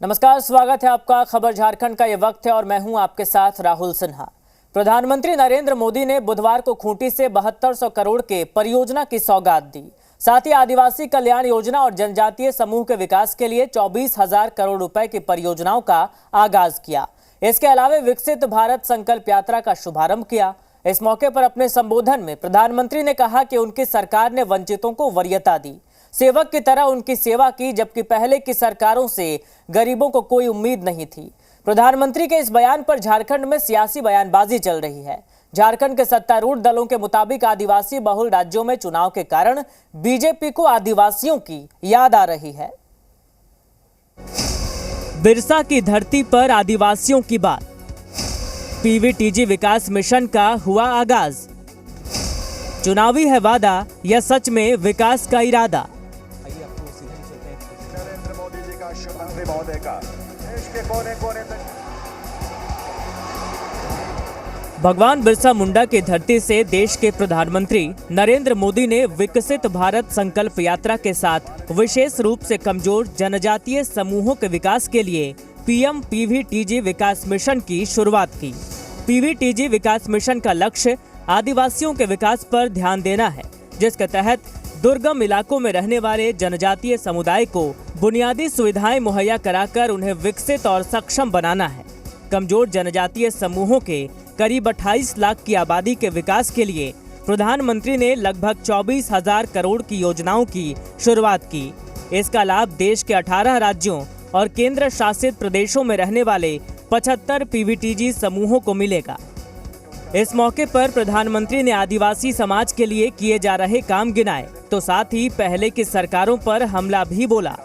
नमस्कार, स्वागत है आपका खबर झारखंड का ये वक्त है और मैं हूं आपके साथ राहुल सिन्हा। प्रधानमंत्री नरेंद्र मोदी ने बुधवार को खूंटी से 7200 करोड़ के परियोजना की सौगात दी। साथ ही आदिवासी कल्याण योजना और जनजातीय समूह के विकास के लिए 24,000 करोड़ रुपए की परियोजनाओं का आगाज किया। इसके अलावा विकसित भारत संकल्प यात्रा का शुभारंभ किया। इस मौके पर अपने संबोधन में प्रधानमंत्री ने कहा कि उनकी सरकार ने वंचितों को वरीयता दी, सेवक की तरह उनकी सेवा की, जबकि पहले की सरकारों से गरीबों को कोई उम्मीद नहीं थी। प्रधानमंत्री के इस बयान पर झारखंड में सियासी बयानबाजी चल रही है। झारखंड के सत्तारूढ़ दलों के मुताबिक आदिवासी बहुल राज्यों में चुनाव के कारण बीजेपी को आदिवासियों की याद आ रही है। बिरसा की धरती पर आदिवासियों की बात, पीवीटीजी विकास मिशन का हुआ आगाज। चुनावी है वादा या सच में विकास का इरादा? नरेंद्र मोदी जी का शुभारंभ महोदय का देश के कोने कोने तक। भगवान बिरसा मुंडा की धरती से देश के प्रधानमंत्री नरेंद्र मोदी ने विकसित भारत संकल्प यात्रा के साथ विशेष रूप से कमजोर जनजातीय समूहों के विकास के लिए पीएम पीवीटीजी विकास मिशन की शुरुआत की। पीवीटीजी विकास मिशन का लक्ष्य आदिवासियों के विकास पर ध्यान देना है, जिसके तहत दुर्गम इलाकों में रहने वाले जनजातीय समुदाय को बुनियादी सुविधाएं मुहैया कराकर उन्हें विकसित और सक्षम बनाना है। कमजोर जनजातीय समूहों के करीब 28 लाख की आबादी के विकास के लिए प्रधानमंत्री ने लगभग 24,000 करोड़ की योजनाओं की शुरुआत की। इसका लाभ देश के 18 राज्यों और केंद्र शासित प्रदेशों में रहने वाले 75 पीवीटीजी समूहों को मिलेगा। इस मौके पर प्रधानमंत्री ने आदिवासी समाज के लिए किए जा रहे काम गिनाए, तो साथ ही पहले की सरकारों पर हमला भी बोला।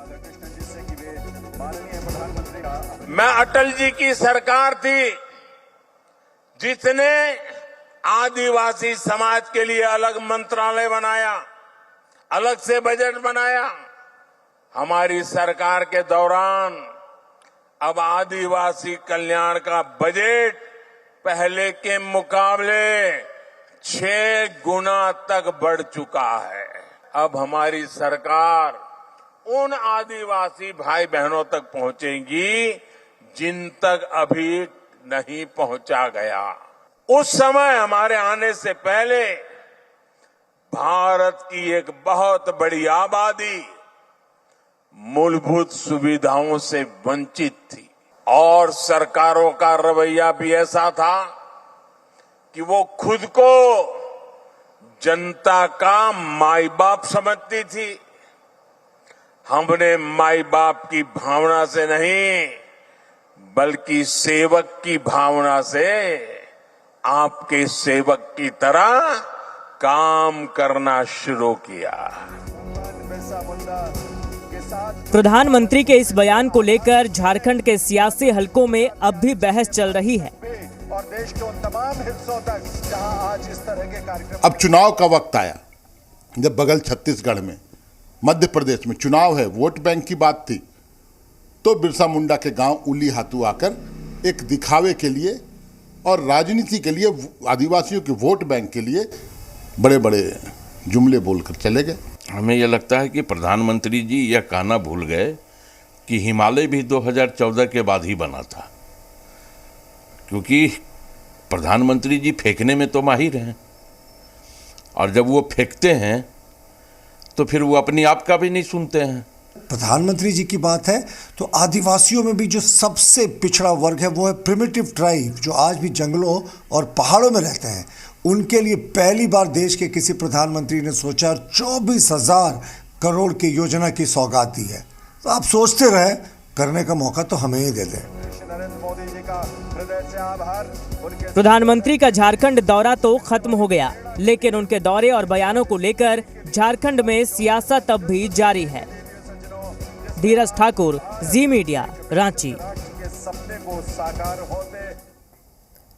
मैं अटल जी की सरकार थी जिसने आदिवासी समाज के लिए अलग मंत्रालय बनाया, अलग से बजट बनाया। हमारी सरकार के दौरान अब आदिवासी कल्याण का बजट पहले के मुकाबले 6 गुना तक बढ़ चुका है। अब हमारी सरकार उन आदिवासी भाई बहनों तक पहुंचेगी जिन तक अभी नहीं पहुंचा गया। उस समय हमारे आने से पहले भारत की एक बहुत बड़ी आबादी मूलभूत सुविधाओं से वंचित थी और सरकारों का रवैया भी ऐसा था कि वो खुद को जनता का माई बाप समझती थी। हमने माई बाप की भावना से नहीं बल्कि सेवक की भावना से आपके सेवक की तरह काम करना शुरू किया। प्रधानमंत्री के इस बयान को लेकर झारखंड के सियासी हलकों में अब भी बहस चल रही है और देश के उन तमाम हिस्सों तक जहां आज इस तरह के कार्यक्रम। अब चुनाव का वक्त आया, जब बगल छत्तीसगढ़ में, मध्य प्रदेश में चुनाव है, वोट बैंक की बात थी, तो बिरसा मुंडा के गांव उली हाथू आकर एक दिखावे के लिए और राजनीति के लिए, आदिवासियों के वोट बैंक के लिए बड़े बड़े जुमले बोलकर चले गए। हमें यह लगता है कि प्रधानमंत्री जी यह कहना भूल गए कि हिमालय भी 2014 के बाद ही बना था, क्योंकि प्रधानमंत्री जी फेंकने में तो माहिर हैं और जब वो फेंकते हैं तो फिर वो अपनी आप का भी नहीं सुनते हैं। प्रधानमंत्री जी की बात है तो आदिवासियों में भी जो सबसे पिछड़ा वर्ग है वो है प्रिमिटिव ट्राइब, जो आज भी जंगलों और पहाड़ों में रहते हैं। उनके लिए पहली बार देश के किसी प्रधानमंत्री ने सोचा 24,000 करोड़ की योजना की सौगात दी है। तो आप सोचते रहे, करने का मौका तो हमें ही दे दें। नरेंद्र मोदी जी का हृदय से आभार। प्रधानमंत्री का झारखंड दौरा तो खत्म हो गया, लेकिन उनके दौरे और बयानों को लेकर झारखंड में सियासत अब भी जारी है। धीरज ठाकुर, जी मीडिया, रांची। सपने को साकार होते।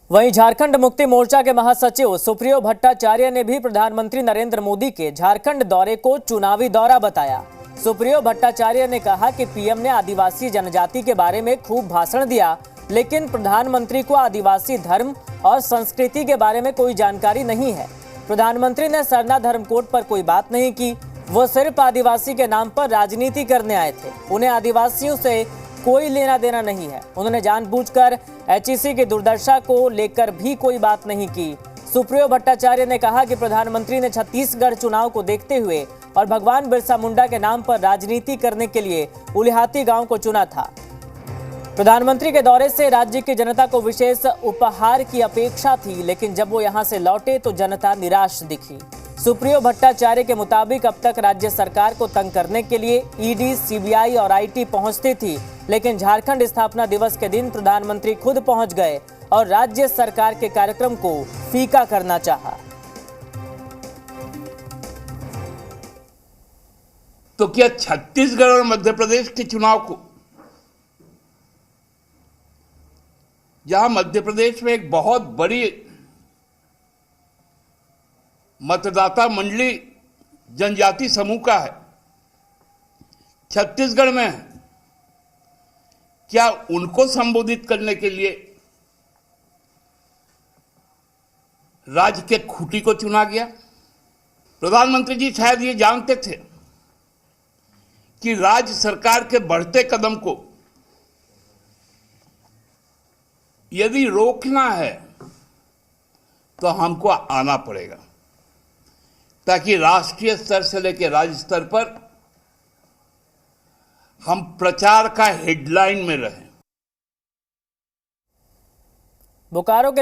वहीं झारखंड मुक्ति मोर्चा के महासचिव सुप्रियो भट्टाचार्य ने भी प्रधानमंत्री नरेंद्र मोदी के झारखंड दौरे को चुनावी दौरा बताया। सुप्रियो भट्टाचार्य ने कहा कि पीएम ने आदिवासी जनजाति के बारे में खूब भाषण दिया, लेकिन प्रधानमंत्री को आदिवासी धर्म और संस्कृति के बारे में कोई जानकारी नहीं है। प्रधानमंत्री ने सरना धर्म कोड पर कोई बात नहीं की। वो सिर्फ आदिवासी के नाम पर राजनीति करने आए थे। उन्हें आदिवासियों से कोई लेना देना नहीं है। उन्होंने जानबूझकर एचईसी की दुर्दशा को लेकर भी कोई बात नहीं की। सुप्रियो भट्टाचार्य ने कहा कि प्रधानमंत्री ने छत्तीसगढ़ चुनाव को देखते हुए और भगवान बिरसा मुंडा के नाम पर राजनीति करने के लिए उलिहाती गांव को चुना था। प्रधानमंत्री के दौरे से राज्य की जनता को विशेष उपहार की अपेक्षा थी, लेकिन जब वो यहां से लौटे तो जनता निराश दिखी। सुप्रियो भट्टाचार्य के मुताबिक अब तक राज्य सरकार को तंग करने के लिए ईडी, सीबीआई और आईटी पहुंचती थी, लेकिन झारखंड स्थापना दिवस के दिन प्रधानमंत्री खुद पहुंच गए और राज्य सरकार के कार्यक्रम को फीका करना चाहा। तो क्या छत्तीसगढ़ और मध्य प्रदेश के चुनाव को, जहां मध्य प्रदेश में एक बहुत बड़ी मतदाता मंडली जनजाति समूह का है, छत्तीसगढ़ में है, क्या उनको संबोधित करने के लिए राज्य के खूंटी को चुना गया? प्रधानमंत्री जी शायद ये जानते थे कि राज्य सरकार के बढ़ते कदम को यदि रोकना है तो हमको आना पड़ेगा, ताकि राष्ट्रीय स्तर से लेकर राज्य स्तर पर हम प्रचार का हेडलाइन में रहें। बोकारो के